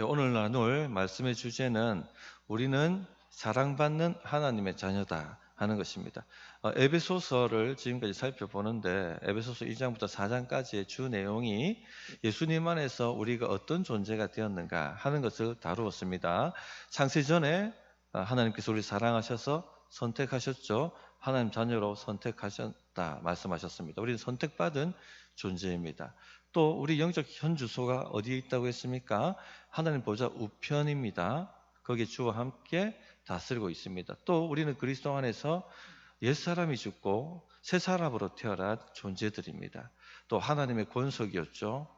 오늘 나눌 말씀의 주제는 우리는 사랑받는 하나님의 자녀다 하는 것입니다. 에베소서를 지금까지 살펴보는데 에베소서 1장부터 4장까지의 주 내용이 예수님 안에서 우리가 어떤 존재가 되었는가 하는 것을 다루었습니다. 창세 전에 하나님께서 우리 사랑하셔서 선택하셨죠. 하나님 자녀로 선택하셨다 말씀하셨습니다. 우리는 선택받은 존재입니다. 또 우리 영적 현주소가 어디에 있다고 했습니까? 하나님 보좌 우편입니다. 거기에 주와 함께 다스리고 있습니다. 또 우리는 그리스도 안에서 옛사람이 죽고 새 사람으로 태어난 존재들입니다. 또 하나님의 권속이었죠.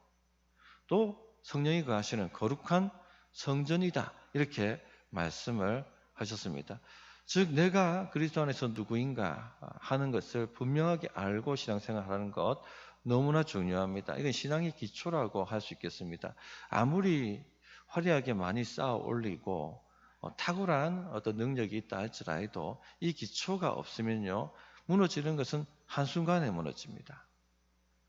또 성령이 거하시는 거룩한 성전이다. 이렇게 말씀을 하셨습니다. 즉 내가 그리스도 안에서 누구인가 하는 것을 분명하게 알고 신앙생활하는 것 너무나 중요합니다. 이건 신앙의 기초라고 할 수 있겠습니다. 아무리 화려하게 많이 쌓아 올리고 탁월한 어떤 능력이 있다 할지라도 이 기초가 없으면요 무너지는 것은 한순간에 무너집니다.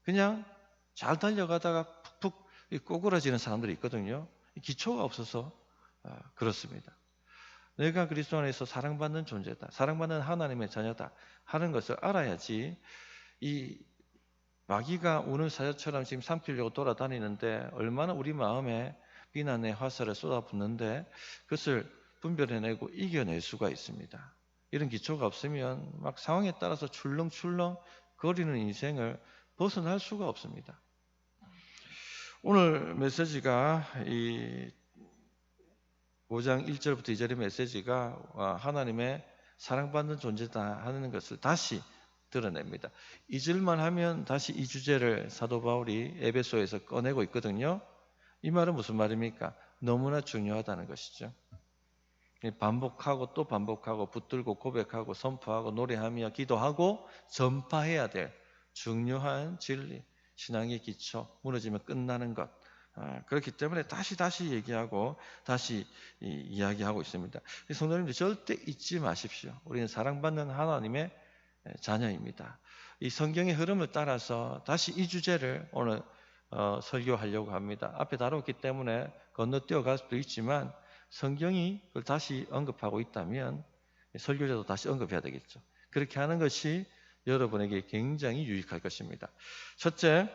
그냥 잘 달려가다가 푹푹 꼬꾸라지는 사람들이 있거든요. 기초가 없어서 그렇습니다. 내가 그리스도 안에서 사랑받는 존재다, 사랑받는 하나님의 자녀다 하는 것을 알아야지 이 마귀가 우는 사자처럼 지금 삼키려고 돌아다니는데 얼마나 우리 마음에 비난의 화살을 쏟아붓는데 그것을 분별해내고 이겨낼 수가 있습니다. 이런 기초가 없으면 막 상황에 따라서 출렁출렁 거리는 인생을 벗어날 수가 없습니다. 오늘 메시지가 이 5장 1절부터 2절의 메시지가 하나님의 사랑받는 존재다 하는 것을 다시 드러냅니다. 2절만 하면 다시 이 주제를 사도 바울이 에베소에서 꺼내고 있거든요. 이 말은 무슨 말입니까? 너무나 중요하다는 것이죠. 반복하고 또 반복하고 붙들고 고백하고 선포하고 노래하며 기도하고 전파해야 될 중요한 진리, 신앙의 기초, 무너지면 끝나는 것. 그렇기 때문에 다시 얘기하고 다시 이야기하고 있습니다. 성도님들 절대 잊지 마십시오. 우리는 사랑받는 하나님의 자녀입니다. 이 성경의 흐름을 따라서 다시 이 주제를 오늘 설교하려고 합니다. 앞에 다뤘기 때문에 건너뛰어 갈 수도 있지만 성경이 그걸 다시 언급하고 있다면 설교자도 다시 언급해야 되겠죠. 그렇게 하는 것이 여러분에게 굉장히 유익할 것입니다. 첫째,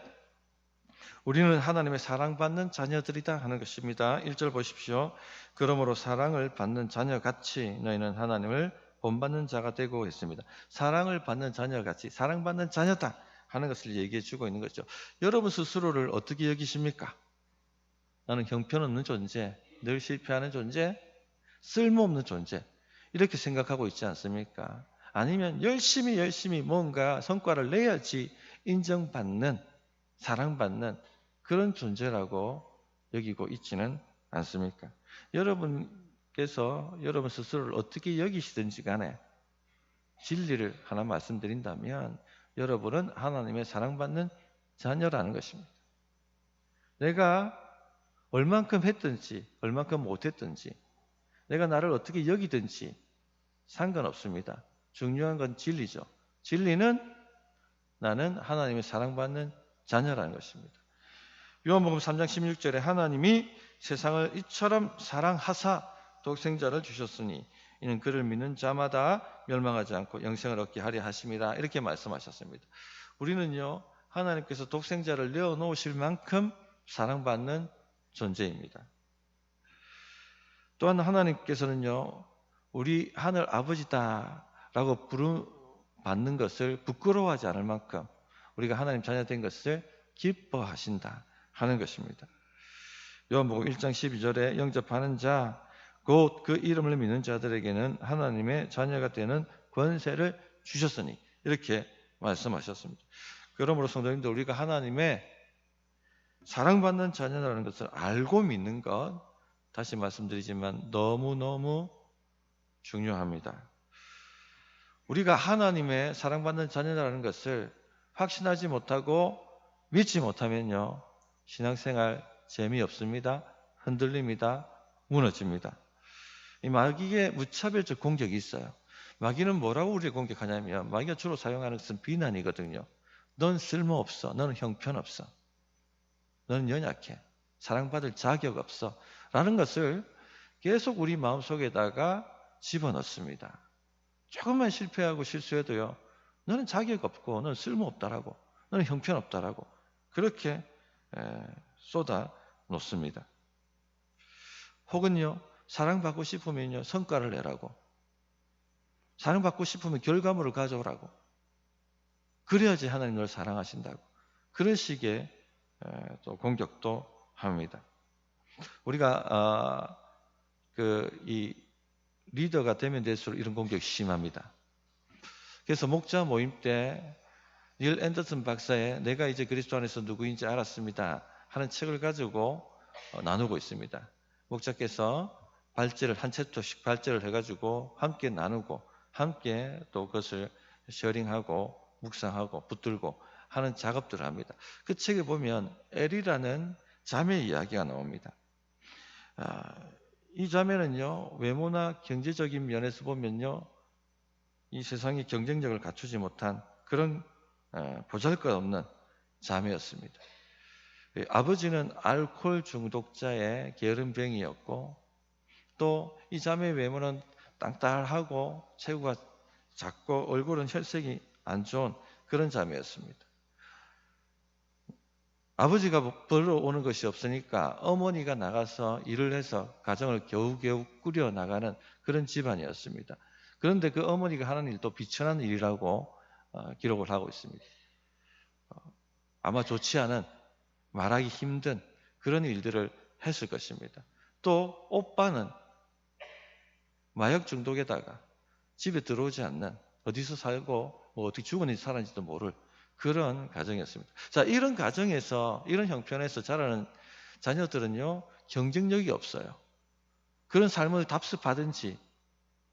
우리는 하나님의 사랑받는 자녀들이다 하는 것입니다. 1절 보십시오. 그러므로 사랑을 받는 자녀같이 너희는 하나님을 본받는 자가 되고 했습니다. 사랑을 받는 자녀같이 사랑받는 자녀다 하는 것을 얘기해 주고 있는 거죠. 여러분 스스로를 어떻게 여기십니까? 나는 형편없는 존재, 늘 실패하는 존재, 쓸모없는 존재 이렇게 생각하고 있지 않습니까? 아니면 열심히 뭔가 성과를 내야지 인정받는, 사랑받는 그런 존재라고 여기고 있지는 않습니까? 여러분께서 여러분 스스로를 어떻게 여기시든지 간에 진리를 하나 말씀드린다면 여러분은 하나님의 사랑받는 자녀라는 것입니다. 내가 얼만큼 했든지 얼만큼 못했든지 내가 나를 어떻게 여기든지 상관없습니다. 중요한 건 진리죠. 진리는 나는 하나님의 사랑받는 자녀라는 것입니다. 요한복음 3장 16절에 하나님이 세상을 이처럼 사랑하사 독생자를 주셨으니 이는 그를 믿는 자마다 멸망하지 않고 영생을 얻게 하려 하심이라 이렇게 말씀하셨습니다. 우리는요 하나님께서 독생자를 내어놓으실 만큼 사랑받는 존재입니다. 또한 하나님께서는요 우리 하늘 아버지다라고 부름받는 것을 부끄러워하지 않을 만큼 우리가 하나님 자녀 된 것을 기뻐하신다 하는 것입니다. 요한복음 1장 12절에 영접하는 자 곧 그 이름을 믿는 자들에게는 하나님의 자녀가 되는 권세를 주셨으니 이렇게 말씀하셨습니다. 그러므로 성도님들 우리가 하나님의 사랑받는 자녀라는 것을 알고 믿는 것 다시 말씀드리지만 너무너무 중요합니다. 우리가 하나님의 사랑받는 자녀라는 것을 확신하지 못하고 믿지 못하면요 신앙생활 재미없습니다. 흔들립니다. 무너집니다. 이 마귀의 무차별적 공격이 있어요. 마귀는 뭐라고 우리를 공격하냐면 마귀가 주로 사용하는 것은 비난이거든요. 넌 쓸모없어. 너는 형편없어. 너는 연약해. 사랑받을 자격 없어. 라는 것을 계속 우리 마음속에다가 집어넣습니다. 조금만 실패하고 실수해도요, 너는 자격 없고, 너는 쓸모없다라고, 너는 형편없다라고, 그렇게 쏟아 놓습니다. 혹은요, 사랑받고 싶으면요, 성과를 내라고, 사랑받고 싶으면 결과물을 가져오라고, 그래야지 하나님 널 사랑하신다고, 그런 식의 또 공격도 합니다. 우리가 이 리더가 되면 될수록 이런 공격이 심합니다. 그래서 목자 모임 때 닐 앤더슨 박사의 내가 이제 그리스도 안에서 누구인지 알았습니다 하는 책을 가지고 나누고 있습니다. 목자께서 발제를 한 챕터씩 발제를 해가지고 함께 나누고 함께 또 그것을 쉐어링하고 묵상하고 붙들고 하는 작업들을 합니다. 그 책에 보면 엘이라는 자매 이야기가 나옵니다. 이 자매는요, 외모나 경제적인 면에서 보면요, 이 세상의 경쟁력을 갖추지 못한 그런 보잘것없는 자매였습니다. 아버지는 알코올 중독자의 게으름뱅이였고, 또 이 자매의 외모는 땅딸하고 체구가 작고 얼굴은 혈색이 안 좋은 그런 자매였습니다. 아버지가 벌어오는 것이 없으니까 어머니가 나가서 일을 해서 가정을 겨우겨우 꾸려 나가는 그런 집안이었습니다. 그런데 그 어머니가 하는 일도 비천한 일이라고 기록을 하고 있습니다. 아마 좋지 않은, 말하기 힘든 그런 일들을 했을 것입니다. 또 오빠는 마약 중독에다가 집에 들어오지 않는, 어디서 살고 뭐 어떻게 죽었는지 살았는지도 모를 그런 가정이었습니다. 자, 이런 가정에서, 이런 형편에서 자라는 자녀들은요, 경쟁력이 없어요. 그런 삶을 답습하든지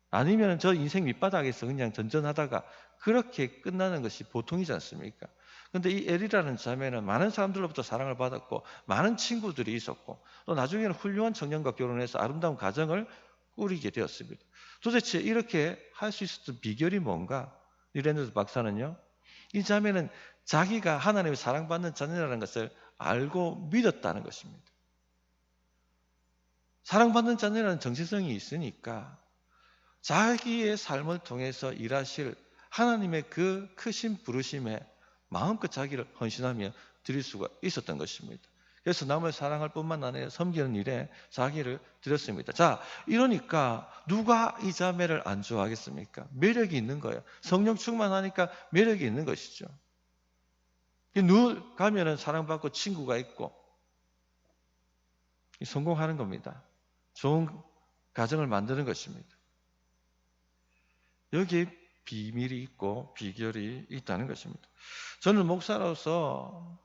아니면 저 인생 밑바닥에서 그냥 전전하다가 그렇게 끝나는 것이 보통이지 않습니까? 근데 이 엘이라는 자매는 많은 사람들로부터 사랑을 받았고 많은 친구들이 있었고 또 나중에는 훌륭한 청년과 결혼해서 아름다운 가정을 꾸리게 되었습니다. 도대체 이렇게 할 수 있었던 비결이 뭔가? 리랜드 박사는요, 이 자매는 자기가 하나님의 사랑받는 자녀라는 것을 알고 믿었다는 것입니다. 사랑받는 자녀라는 정체성이 있으니까 자기의 삶을 통해서 일하실 하나님의 그 크신 부르심에 마음껏 자기를 헌신하며 드릴 수가 있었던 것입니다. 그래서 남을 사랑할 뿐만 아니라 섬기는 일에 자기를 드렸습니다. 자, 이러니까 누가 이 자매를 안 좋아하겠습니까? 매력이 있는 거예요. 성령 충만하니까 매력이 있는 것이죠. 늘 가면은 사랑받고 친구가 있고 성공하는 겁니다. 좋은 가정을 만드는 것입니다. 여기에 비밀이 있고 비결이 있다는 것입니다. 저는 목사로서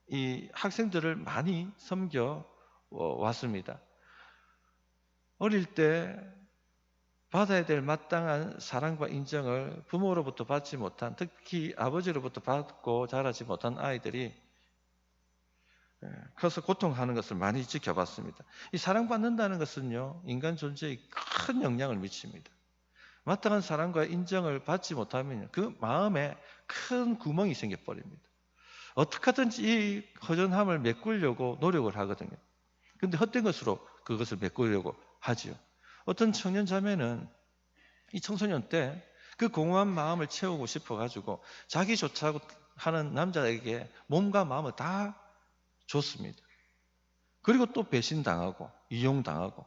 이 학생들을 많이 섬겨 왔습니다. 어릴 때 받아야 될 마땅한 사랑과 인정을 부모로부터 받지 못한, 특히 아버지로부터 받고 자라지 못한 아이들이 커서 고통하는 것을 많이 지켜봤습니다. 이 사랑받는다는 것은요, 인간 존재에 큰 영향을 미칩니다. 마땅한 사랑과 인정을 받지 못하면 그 마음에 큰 구멍이 생겨버립니다. 어떻게 하든지 이 허전함을 메꾸려고 노력을 하거든요. 근데 헛된 것으로 그것을 메꾸려고 하지요. 어떤 청년 자매는 이 청소년 때 그 공허한 마음을 채우고 싶어가지고 자기 좋다고 하는 남자에게 몸과 마음을 다 줬습니다. 그리고 또 배신당하고 이용당하고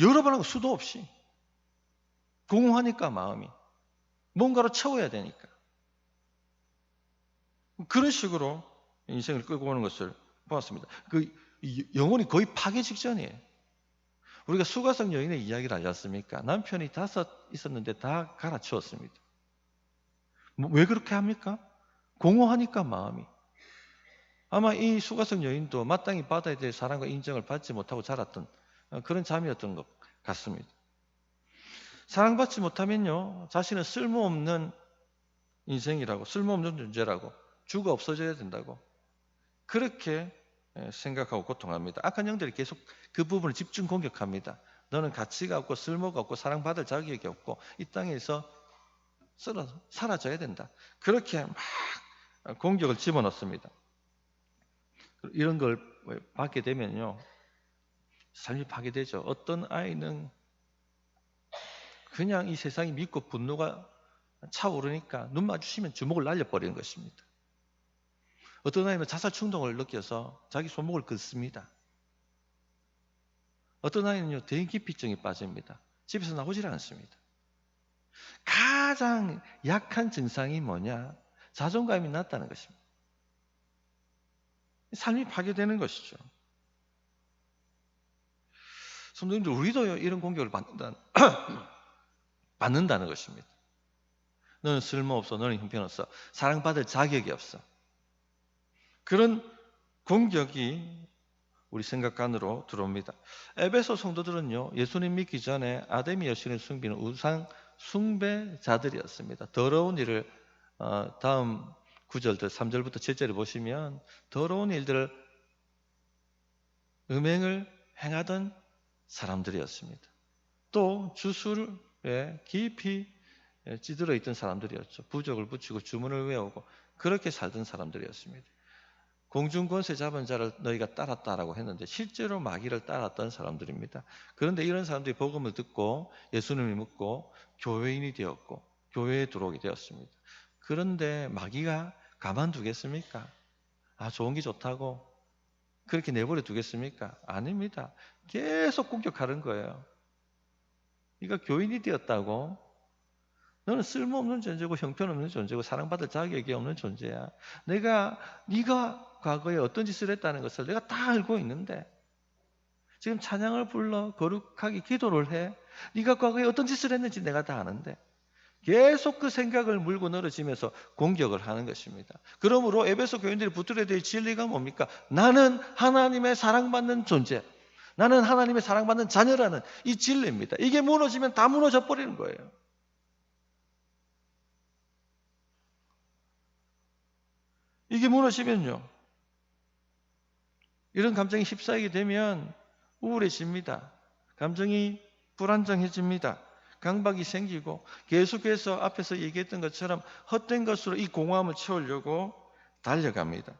여러 번 하고 수도 없이 공허하니까 마음이 뭔가로 채워야 되니까 그런 식으로 인생을 끌고 오는 것을 보았습니다. 그 영혼이 거의 파괴 직전이에요. 우리가 수가성 여인의 이야기를 알지 않습니까? 남편이 5 있었는데 다 갈아치웠습니다. 왜 그렇게 합니까? 공허하니까 마음이. 아마 이 수가성 여인도 마땅히 받아야 될 사랑과 인정을 받지 못하고 자랐던 그런 자매였던 것 같습니다. 사랑받지 못하면요, 자신은 쓸모없는 인생이라고, 쓸모없는 존재라고, 주가 없어져야 된다고 그렇게 생각하고 고통합니다. 악한 영들이 계속 그 부분을 집중 공격합니다. 너는 가치가 없고 쓸모가 없고 사랑받을 자격이 없고 이 땅에서 사라져야 된다. 그렇게 막 공격을 집어넣습니다. 이런 걸 받게 되면요, 삶이 파괴되죠. 어떤 아이는 그냥 이 세상이 믿고 분노가 차오르니까 눈 마주치면 주먹을 날려버리는 것입니다. 어떤 아이는 자살 충동을 느껴서 자기 손목을 긋습니다. 어떤 아이는요, 대인기피증에 빠집니다. 집에서 나오질 않습니다. 가장 약한 증상이 뭐냐? 자존감이 낮다는 것입니다. 삶이 파괴되는 것이죠. 성도님들, 우리도 이런 공격을 받는다는 것입니다. 너는 쓸모없어, 너는 형편없어, 사랑받을 자격이 없어. 그런 공격이 우리 생각 안으로 들어옵니다. 에베소 성도들은요, 예수님 믿기 전에 아데미 여신을 숭배는 우상 숭배자들이었습니다. 더러운 일을 다음 9절부터 3절부터 7절을 보시면 더러운 일들을 음행을 행하던 사람들이었습니다. 또 주술에 깊이 찌들어 있던 사람들이었죠. 부적을 붙이고 주문을 외우고 그렇게 살던 사람들이었습니다. 공중권세 잡은 자를 너희가 따랐다라고 했는데 실제로 마귀를 따랐던 사람들입니다. 그런데 이런 사람들이 복음을 듣고 예수님을 믿고 교회인이 되었고 교회에 들어오게 되었습니다. 그런데 마귀가 가만두겠습니까? 좋은 게 좋다고 그렇게 내버려 두겠습니까? 아닙니다. 계속 공격하는 거예요. 네가 교인이 되었다고? 너는 쓸모없는 존재고 형편없는 존재고 사랑받을 자격이 없는 존재야. 네가 과거에 어떤 짓을 했다는 것을 내가 다 알고 있는데 지금 찬양을 불러 거룩하게 기도를 해. 네가 과거에 어떤 짓을 했는지 내가 다 아는데 계속 그 생각을 물고 늘어지면서 공격을 하는 것입니다. 그러므로 에베소 교인들이 붙들어야 될 진리가 뭡니까? 나는 하나님의 사랑받는 존재, 나는 하나님의 사랑받는 자녀라는 이 진리입니다. 이게 무너지면 다 무너져 버리는 거예요. 이게 무너지면요, 이런 감정이 휩싸이게 되면 우울해집니다. 감정이 불안정해집니다. 강박이 생기고 계속해서 앞에서 얘기했던 것처럼 헛된 것으로 이 공허함을 채우려고 달려갑니다.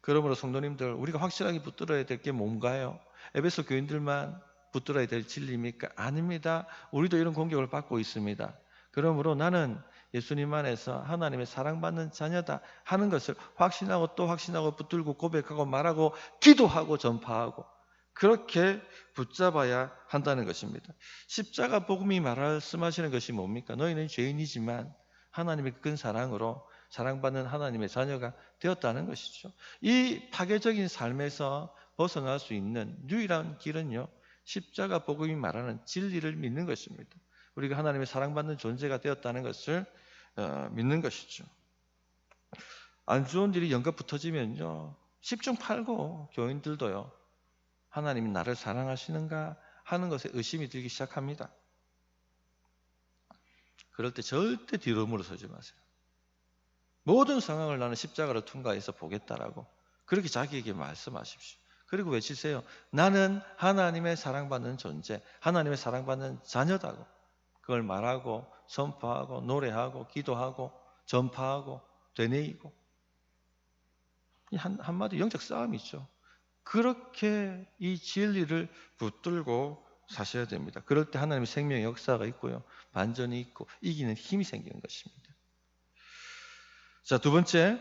그러므로 성도님들, 우리가 확실하게 붙들어야 될 게 뭔가요? 에베소 교인들만 붙들어야 될 진리입니까? 아닙니다. 우리도 이런 공격을 받고 있습니다. 그러므로 나는 예수님 안에서 하나님의 사랑받는 자녀다 하는 것을 확신하고 또 확신하고 붙들고 고백하고 말하고 기도하고 전파하고 그렇게 붙잡아야 한다는 것입니다. 십자가 복음이 말씀하시는 것이 뭡니까? 너희는 죄인이지만 하나님의 큰 사랑으로 사랑받는 하나님의 자녀가 되었다는 것이죠. 이 파괴적인 삶에서 벗어날 수 있는 유일한 길은요, 십자가 복음이 말하는 진리를 믿는 것입니다. 우리가 하나님의 사랑받는 존재가 되었다는 것을 믿는 것이죠. 안 좋은 일이 연갑 붙어지면요, 10중 8구 교인들도요, 하나님이 나를 사랑하시는가 하는 것에 의심이 들기 시작합니다. 그럴 때 절대 뒤로 물러서지 마세요. 모든 상황을 나는 십자가를 통과해서 보겠다라고 그렇게 자기에게 말씀하십시오. 그리고 외치세요. 나는 하나님의 사랑받는 존재, 하나님의 사랑받는 자녀다고. 그걸 말하고 선포하고 노래하고 기도하고 전파하고 되뇌이고 한마디 영적 싸움이죠. 그렇게 이 진리를 붙들고 사셔야 됩니다. 그럴 때 하나님의 생명의 역사가 있고요, 반전이 있고 이기는 힘이 생기는 것입니다. 자, 두 번째,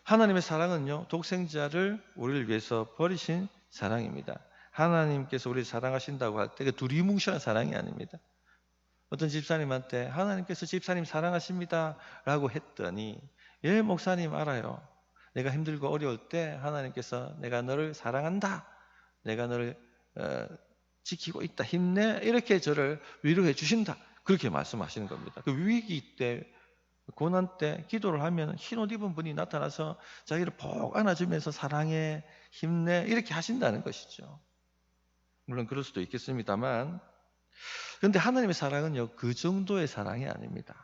하나님의 사랑은요, 독생자를 우리를 위해서 버리신 사랑입니다. 하나님께서 우리를 사랑하신다고 할 때 그 두리뭉실한 사랑이 아닙니다. 어떤 집사님한테 하나님께서 집사님 사랑하십니다 라고 했더니, 예 목사님 알아요. 내가 힘들고 어려울 때 하나님께서 내가 너를 사랑한다, 내가 너를 지키고 있다, 힘내, 이렇게 저를 위로해 주신다, 그렇게 말씀하시는 겁니다. 그 위기 때, 고난 때 기도를 하면 흰옷 입은 분이 나타나서 자기를 푹 안아주면서 사랑해, 힘내, 이렇게 하신다는 것이죠. 물론 그럴 수도 있겠습니다만, 그런데 하나님의 사랑은요, 그 정도의 사랑이 아닙니다.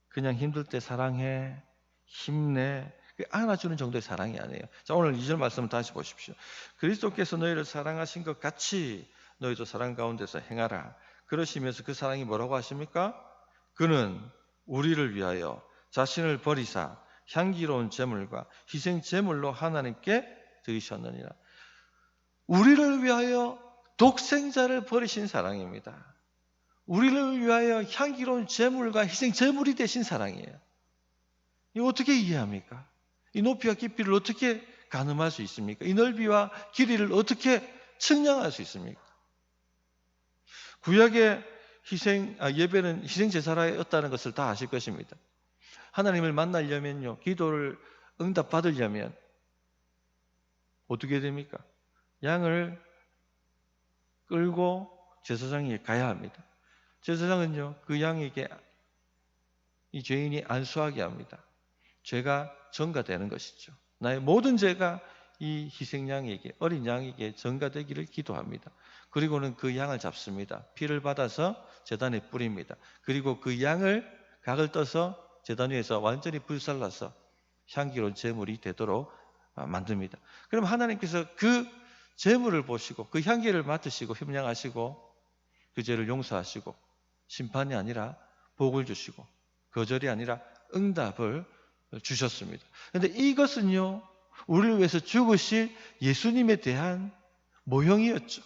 그냥 힘들 때 사랑해, 힘내, 안아주는 정도의 사랑이 아니에요. 자, 오늘 2절 말씀을 다시 보십시오. 그리스도께서 너희를 사랑하신 것 같이 너희도 사랑 가운데서 행하라. 그러시면서 그 사랑이 뭐라고 하십니까? 그는 우리를 위하여 자신을 버리사 향기로운 제물과 희생 제물로 하나님께 드리셨느니라. 우리를 위하여 독생자를 버리신 사랑입니다. 우리를 위하여 향기로운 제물과 희생 제물이 되신 사랑이에요. 이거 어떻게 이해합니까? 이 높이와 깊이를 어떻게 가늠할 수 있습니까? 이 넓이와 길이를 어떻게 측량할 수 있습니까? 구약의 예배는 희생 제사라였다는 것을 다 아실 것입니다. 하나님을 만나려면요, 기도를 응답받으려면 어떻게 됩니까? 양을 끌고 제사장에게 가야 합니다. 제사장은요, 그 양에게 이 죄인이 안수하게 합니다. 죄가 전가되는 것이죠. 나의 모든 죄가 이 희생양에게, 어린 양에게 전가되기를 기도합니다. 그리고는 그 양을 잡습니다. 피를 받아서 제단에 뿌립니다. 그리고 그 양을 각을 떠서 제단 위에서 완전히 불살라서 향기로운 제물이 되도록 만듭니다. 그럼 하나님께서 그 제물을 보시고 그 향기를 맡으시고 협량하시고 그 죄를 용서하시고 심판이 아니라 복을 주시고 거절이 아니라 응답을 주셨습니다. 그런데 이것은요, 우리를 위해서 죽으실 예수님에 대한 모형이었죠.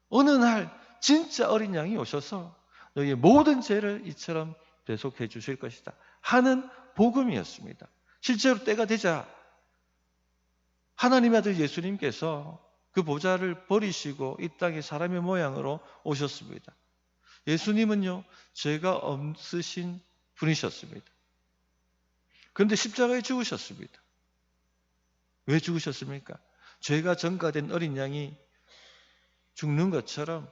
어느 날 진짜 어린 양이 오셔서 너희의 모든 죄를 이처럼 대속해 주실 것이다 하는 복음이었습니다. 실제로 때가 되자 하나님의 아들 예수님께서 그 보좌를 버리시고 이 땅에 사람의 모양으로 오셨습니다. 예수님은요, 죄가 없으신 분이셨습니다. 그런데 십자가에 죽으셨습니다. 왜 죽으셨습니까? 죄가 전가된 어린 양이 죽는 것처럼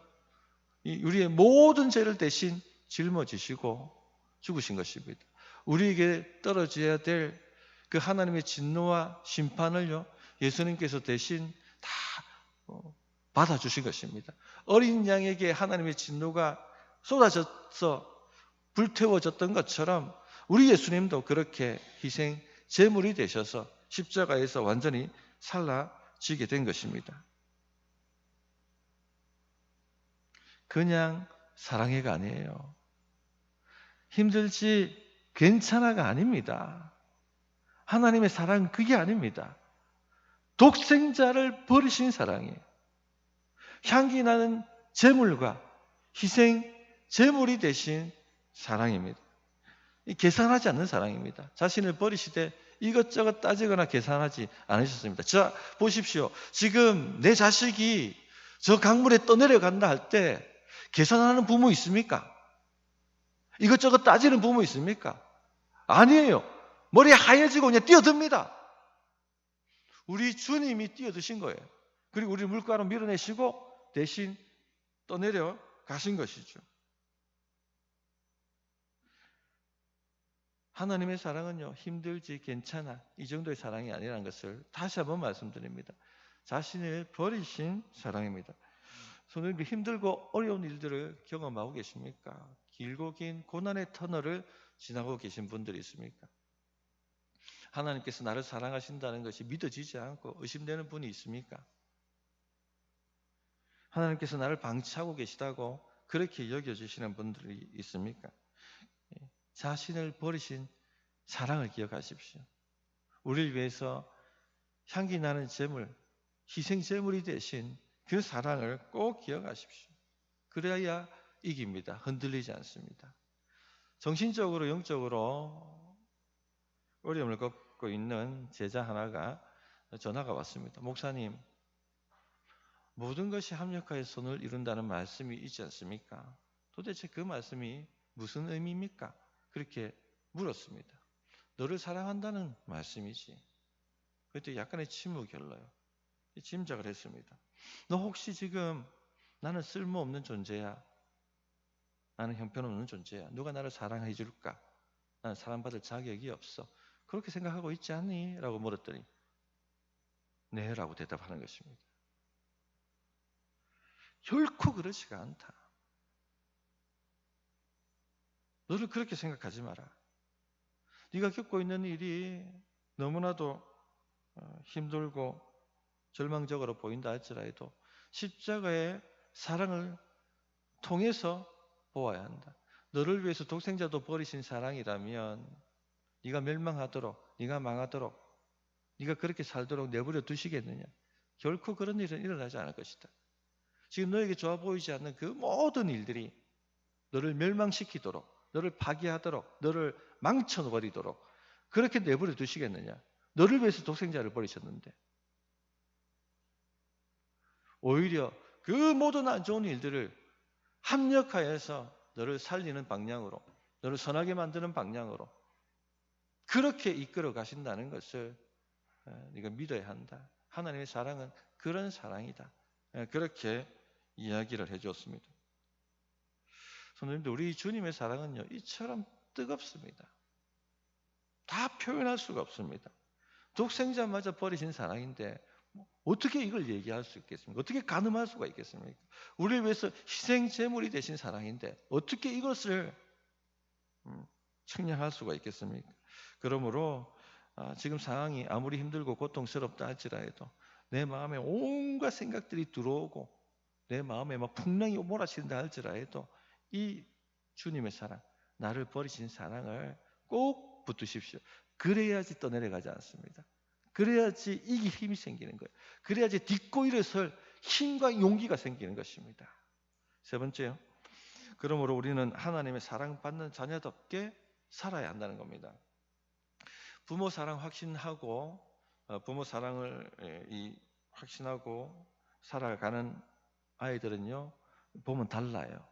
우리의 모든 죄를 대신 짊어지시고 죽으신 것입니다. 우리에게 떨어져야 될 그 하나님의 진노와 심판을요, 예수님께서 대신 다 받아주신 것입니다. 어린 양에게 하나님의 진노가 쏟아져서 불태워졌던 것처럼 우리 예수님도 그렇게 희생 제물이 되셔서 십자가에서 완전히 살라지게 된 것입니다. 그냥 사랑해가 아니에요. 힘들지 괜찮아가 아닙니다. 하나님의 사랑은 그게 아닙니다. 독생자를 버리신 사랑이에요. 향기 나는 제물과 희생 제물이 되신 사랑입니다. 계산하지 않는 사랑입니다. 자신을 버리시되 이것저것 따지거나 계산하지 않으셨습니다. 자, 보십시오. 지금 내 자식이 저 강물에 떠내려간다 할 때 계산하는 부모 있습니까? 이것저것 따지는 부모 있습니까? 아니에요. 머리 하얘지고 그냥 뛰어듭니다. 우리 주님이 뛰어드신 거예요. 그리고 우리 물가로 밀어내시고 대신 떠내려 가신 것이죠. 하나님의 사랑은요, 힘들지 괜찮아 이 정도의 사랑이 아니라는 것을 다시 한번 말씀드립니다. 자신을 버리신 사랑입니다. 손을 힘들고 어려운 일들을 경험하고 계십니까? 길고 긴 고난의 터널을 지나고 계신 분들이 있습니까? 하나님께서 나를 사랑하신다는 것이 믿어지지 않고 의심되는 분이 있습니까? 하나님께서 나를 방치하고 계시다고 그렇게 여겨주시는 분들이 있습니까? 자신을 버리신 사랑을 기억하십시오. 우리를 위해서 향기 나는 제물, 희생 제물이 되신 그 사랑을 꼭 기억하십시오. 그래야 이깁니다. 흔들리지 않습니다. 정신적으로 영적으로 어려움을 겪고 있는 제자 하나가 전화가 왔습니다. 목사님, 모든 것이 합력하여 선을 이룬다는 말씀이 있지 않습니까? 도대체 그 말씀이 무슨 의미입니까? 그렇게 물었습니다. 너를 사랑한다는 말씀이지. 그때 약간의 침묵이 흘러요. 짐작을 했습니다. 너 혹시 지금 나는 쓸모없는 존재야. 나는 형편없는 존재야. 누가 나를 사랑해 줄까? 나는 사랑받을 자격이 없어. 그렇게 생각하고 있지 않니? 라고 물었더니 네 라고 대답하는 것입니다. 결코 그렇지가 않다. 너를 그렇게 생각하지 마라. 네가 겪고 있는 일이 너무나도 힘들고 절망적으로 보인다 할지라도 십자가의 사랑을 통해서 보아야 한다. 너를 위해서 독생자도 버리신 사랑이라면 네가 멸망하도록, 네가 망하도록, 네가 그렇게 살도록 내버려 두시겠느냐? 결코 그런 일은 일어나지 않을 것이다. 지금 너에게 좋아 보이지 않는 그 모든 일들이 너를 멸망시키도록, 너를 파괴하도록, 너를 망쳐버리도록 그렇게 내버려 두시겠느냐? 너를 위해서 독생자를 버리셨는데. 오히려 그 모든 안 좋은 일들을 합력하여서 너를 살리는 방향으로, 너를 선하게 만드는 방향으로 그렇게 이끌어 가신다는 것을 네가 믿어야 한다. 하나님의 사랑은 그런 사랑이다. 그렇게 이야기를 해주었습니다. 성도님들, 우리 주님의 사랑은요, 이처럼 뜨겁습니다. 다 표현할 수가 없습니다. 독생자마저 버리신 사랑인데 어떻게 이걸 얘기할 수 있겠습니까? 어떻게 가늠할 수가 있겠습니까? 우리를 위해서 희생 제물이 되신 사랑인데 어떻게 이것을 측량할 수가 있겠습니까? 그러므로 지금 상황이 아무리 힘들고 고통스럽다 할지라도 내 마음에 온갖 생각들이 들어오고 내 마음에 막 풍랑이 몰아친다 할지라도 이 주님의 사랑, 나를 버리신 사랑을 꼭 붙드십시오. 그래야지 떠내려가지 않습니다. 그래야지 이길 힘이 생기는 거예요. 그래야지 딛고 일어설 힘과 용기가 생기는 것입니다. 세 번째요. 그러므로 우리는 하나님의 사랑받는 자녀답게 살아야 한다는 겁니다. 부모 사랑 확신하고 부모 사랑을 확신하고 살아가는 아이들은요, 보면 달라요.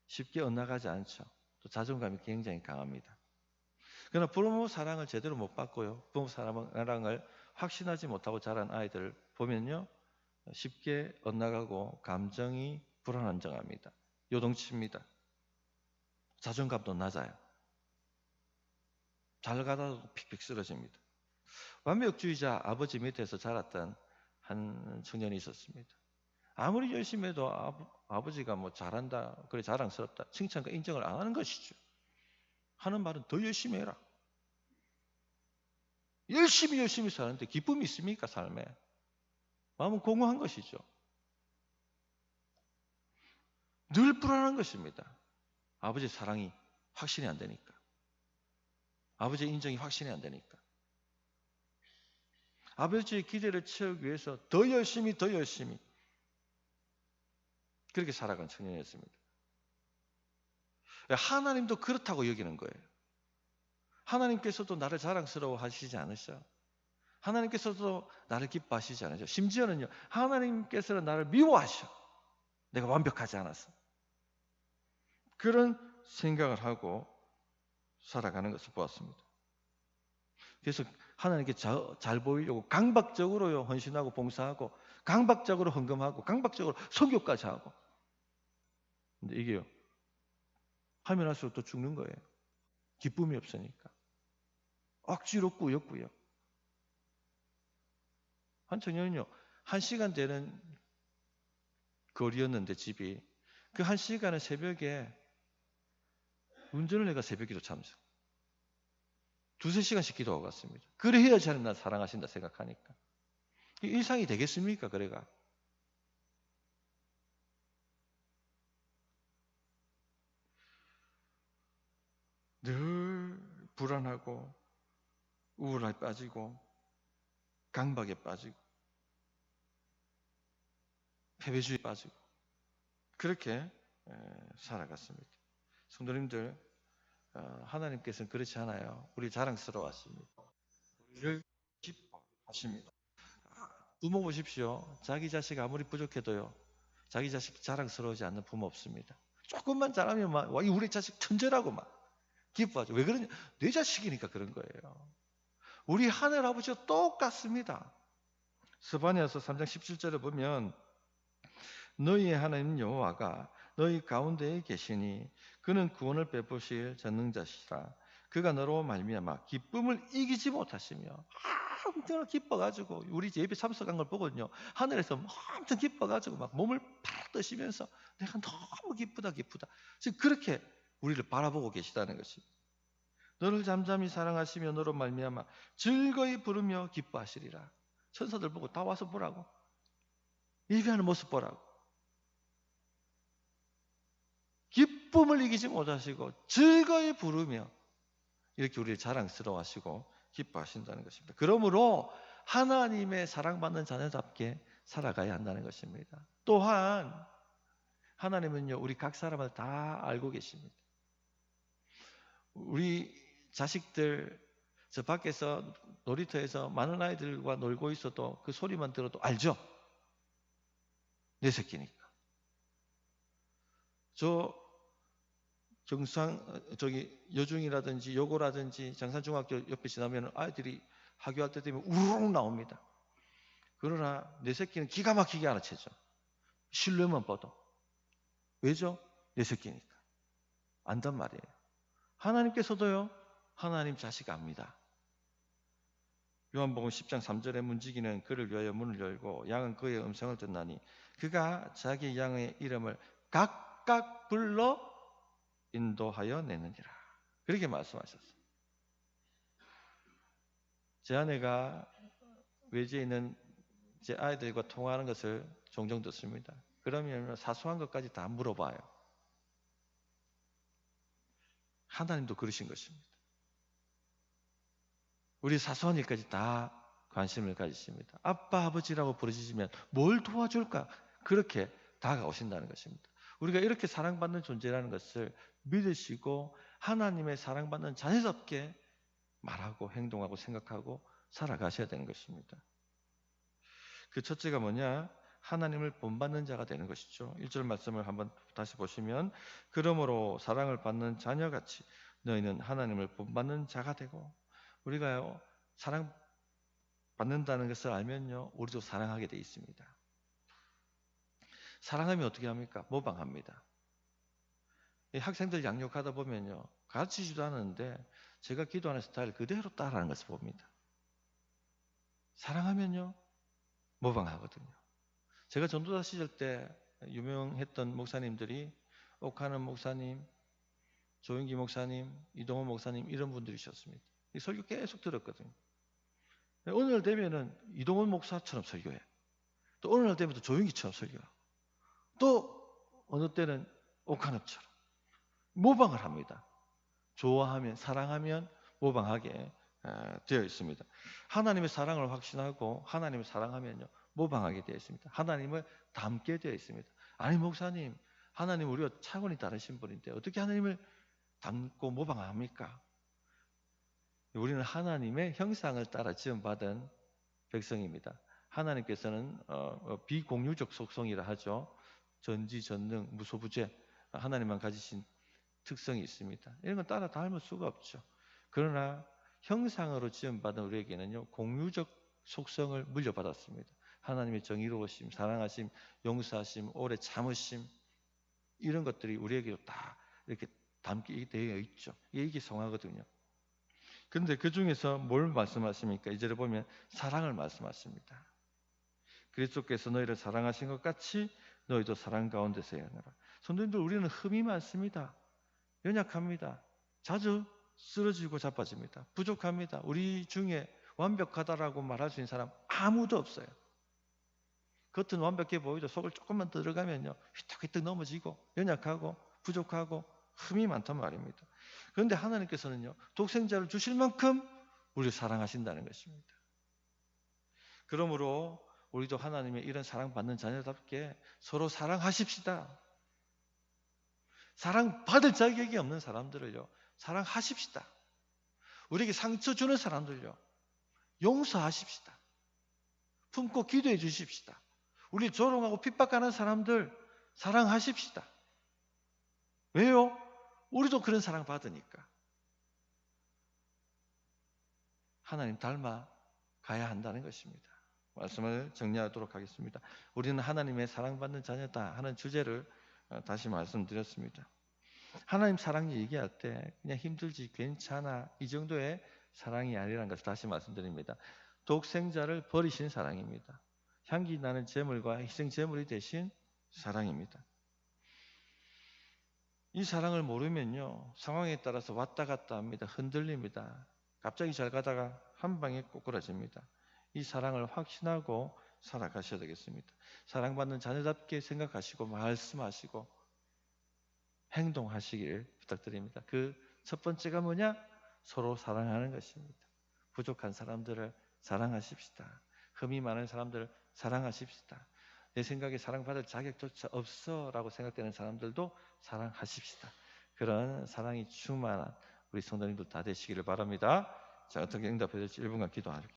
쉽게 엇나가지 않죠. 또 자존감이 굉장히 강합니다. 그러나 부모 사랑을 제대로 못 받고요, 부모 사랑을 확신하지 못하고 자란 아이들 보면요, 쉽게 엇나가고 감정이 불안정합니다. 요동칩니다. 자존감도 낮아요. 잘 가다도 픽픽 쓰러집니다. 완벽주의자 아버지 밑에서 자랐던 한 청년이 있었습니다. 아무리 열심히 해도 아버지가 뭐 잘한다, 그래 자랑스럽다, 칭찬과 인정을 안 하는 것이죠. 하는 말은 더 열심히 해라. 열심히 사는데 기쁨이 있습니까, 삶에? 마음은 공허한 것이죠. 늘 불안한 것입니다. 아버지의 사랑이 확신이 안 되니까. 아버지의 인정이 확신이 안 되니까. 아버지의 기대를 채우기 위해서 더 열심히 그렇게 살아간 청년이었습니다. 하나님도 그렇다고 여기는 거예요. 하나님께서도 나를 자랑스러워 하시지 않으셔. 하나님께서도 나를 기뻐하시지 않으셔. 심지어는요, 하나님께서는 나를 미워하셔. 내가 완벽하지 않아서. 그런 생각을 하고 살아가는 것을 보았습니다. 그래서 하나님께 잘 보이려고 강박적으로 헌신하고 봉사하고 강박적으로 헌금하고 강박적으로 선교까지 하고. 근데 이게요, 하면 할수록 또 죽는 거예요. 기쁨이 없으니까. 억지로 꾸역꾸역. 한 청년은요, 1시간 되는 거리였는데 집이 그 1시간을 새벽에 운전을 해가 새벽기도 참석. 2-3시간씩 기도하고 갔습니다. 그래야지 하나님 날 사랑하신다 생각하니까. 일상이 되겠습니까? 그래가. 늘 불안하고 우울에 빠지고 강박에 빠지고 패배주의에 빠지고 그렇게 살아갔습니다. 성도님들, 하나님께서는 그렇지 않아요. 우리 자랑스러워하십니다. 우리를 기뻐하십니다. 부모 보십시오. 자기 자식 아무리 부족해도요, 자기 자식 자랑스러워하지 않는 부모 없습니다. 조금만 잘하면 막 우리 자식 천재라고 막 기뻐하죠. 왜 그러냐? 내 자식이니까 그런 거예요. 우리 하늘 아버지와 똑같습니다. 스바냐서 3장 17절에 보면 너희의 하나님 여호와가 너희 가운데에 계시니 그는 구원을 베푸실 전능자시라. 그가 너로 말미암아 기쁨을 이기지 못하시며 엄청 기뻐가지고 우리 예배 참석한 걸 보거든요. 하늘에서 엄청 기뻐가지고 막 몸을 팍 뜨시면서 내가 너무 기쁘다. 지금 그렇게 우리를 바라보고 계시다는 것입니다. 너를 잠잠히 사랑하시며 너로 말미암아 즐거이 부르며 기뻐하시리라. 천사들 보고 다 와서 보라고. 예배하는 모습 보라고. 기쁨을 이기지 못하시고 즐거이 부르며 이렇게 우리를 자랑스러워하시고 기뻐하신다는 것입니다. 그러므로 하나님의 사랑받는 자녀답게 살아가야 한다는 것입니다. 또한 하나님은요, 우리 각 사람을 다 알고 계십니다. 우리 자식들 저 밖에서 놀이터에서 많은 아이들과 놀고 있어도 그 소리만 들어도 알죠? 내 새끼니까. 여중이라든지 요고라든지 장산중학교 옆에 지나면 아이들이 하교할 때 되면 우르르 나옵니다. 그러나 내 새끼는 기가 막히게 알아채죠. 실루엣만 봐도. 왜죠? 내 새끼니까. 안단 말이에요. 하나님께서도요, 하나님 자식 압니다. 요한복음 10장 3절에 문지기는 그를 위하여 문을 열고 양은 그의 음성을 듣나니 그가 자기 양의 이름을 각각 불러 인도하여 내느니라. 그렇게 말씀하셨어요. 제 아내가 외지에 있는 제 아이들과 통화하는 것을 종종 듣습니다. 그러면 사소한 것까지 다 물어봐요. 하나님도 그러신 것입니다. 우리 사소한 일까지 다 관심을 가지십니다. 아빠, 아버지라고 부르시면 뭘 도와줄까? 그렇게 다가오신다는 것입니다. 우리가 이렇게 사랑받는 존재라는 것을 믿으시고 하나님의 사랑받는 자녀답게 말하고 행동하고 생각하고 살아가셔야 되는 것입니다. 그 첫째가 뭐냐? 하나님을 본받는 자가 되는 것이죠. 1절 말씀을 한번 다시 보시면 그러므로 사랑을 받는 자녀같이 너희는 하나님을 본받는 자가 되고 우리가요 사랑받는다는 것을 알면요 우리도 사랑하게 돼 있습니다. 사랑하면 어떻게 합니까? 모방합니다. 학생들 양육하다 보면요 가르치지도 않았는데 제가 기도하는 스타일 그대로 따라하는 것을 봅니다. 사랑하면요 모방하거든요. 제가 전도사 시절 때 유명했던 목사님들이 옥하는 목사님, 조윤기 목사님, 이동원 목사님 이런 분들이셨습니다. 이 설교 계속 들었거든요. 어느 날 되면은 이동원 목사처럼 설교해. 또 어느 날 되면 또 조윤기처럼 설교해. 또 어느 때는 옥하는처럼 모방을 합니다. 좋아하면 사랑하면 모방하게 되어 있습니다. 하나님의 사랑을 확신하고 하나님을 사랑하면요 모방하게 되어 있습니다. 하나님을 닮게 되어 있습니다. 아니 목사님, 하나님 우리와 차원이 다르신 분인데 어떻게 하나님을 닮고 모방합니까? 우리는 하나님의 형상을 따라 지음받은 백성입니다. 하나님께서는 비공유적 속성이라 하죠. 전지전능 무소부재 하나님만 가지신 특성이 있습니다. 이런 건 따라 닮을 수가 없죠. 그러나 형상으로 지음받은 우리에게는요 공유적 속성을 물려받았습니다. 하나님의 정의로우심, 사랑하심, 용서하심, 오래 참으심 이런 것들이 우리에게도 다 이렇게 담게 되어 있죠. 이게 성화거든요. 그런데 그 중에서 뭘 말씀하십니까? 이제를 보면 사랑을 말씀하십니다. 그리스도께서 너희를 사랑하신 것 같이 너희도 사랑 가운데서 행하라. 성도님들 우리는 흠이 많습니다. 연약합니다. 자주 쓰러지고 자빠집니다. 부족합니다. 우리 중에 완벽하다라고 말할 수 있는 사람 아무도 없어요. 겉은 완벽해 보이도 속을 조금만 들어가면요 휘떡휘떡 넘어지고 연약하고 부족하고 흠이 많단 말입니다. 그런데 하나님께서는요 독생자를 주실 만큼 우리를 사랑하신다는 것입니다. 그러므로 우리도 하나님의 이런 사랑받는 자녀답게 서로 사랑하십시다. 사랑받을 자격이 없는 사람들을요 사랑하십시다. 우리에게 상처 주는 사람들요 용서하십시다. 품고 기도해 주십시다. 우리 조롱하고 핍박하는 사람들 사랑하십시다. 왜요? 우리도 그런 사랑 받으니까. 하나님 닮아 가야 한다는 것입니다. 말씀을 정리하도록 하겠습니다. 우리는 하나님의 사랑받는 자녀다 하는 주제를 다시 말씀드렸습니다. 하나님 사랑 얘기할 때 그냥 힘들지 괜찮아 이 정도의 사랑이 아니라는 것을 다시 말씀드립니다. 독생자를 버리신 사랑입니다. 향기 나는 제물과 희생 제물이 되신 사랑입니다. 이 사랑을 모르면요 상황에 따라서 왔다 갔다 합니다. 흔들립니다. 갑자기 잘 가다가 한 방에 꼬꾸라집니다. 이 사랑을 확신하고 살아가셔야 되겠습니다. 사랑받는 자녀답게 생각하시고 말씀하시고 행동하시길 부탁드립니다. 그 첫 번째가 뭐냐? 서로 사랑하는 것입니다. 부족한 사람들을 사랑하십시다. 흠이 많은 사람들을 사랑하십시다. 내 생각에 사랑받을 자격조차 없어라고 생각되는 사람들도 사랑하십시다. 그런 사랑이 충만한 우리 성도님들 다 되시기를 바랍니다. 자, 어떻게 응답해 될지 1분간 기도하겠습니다.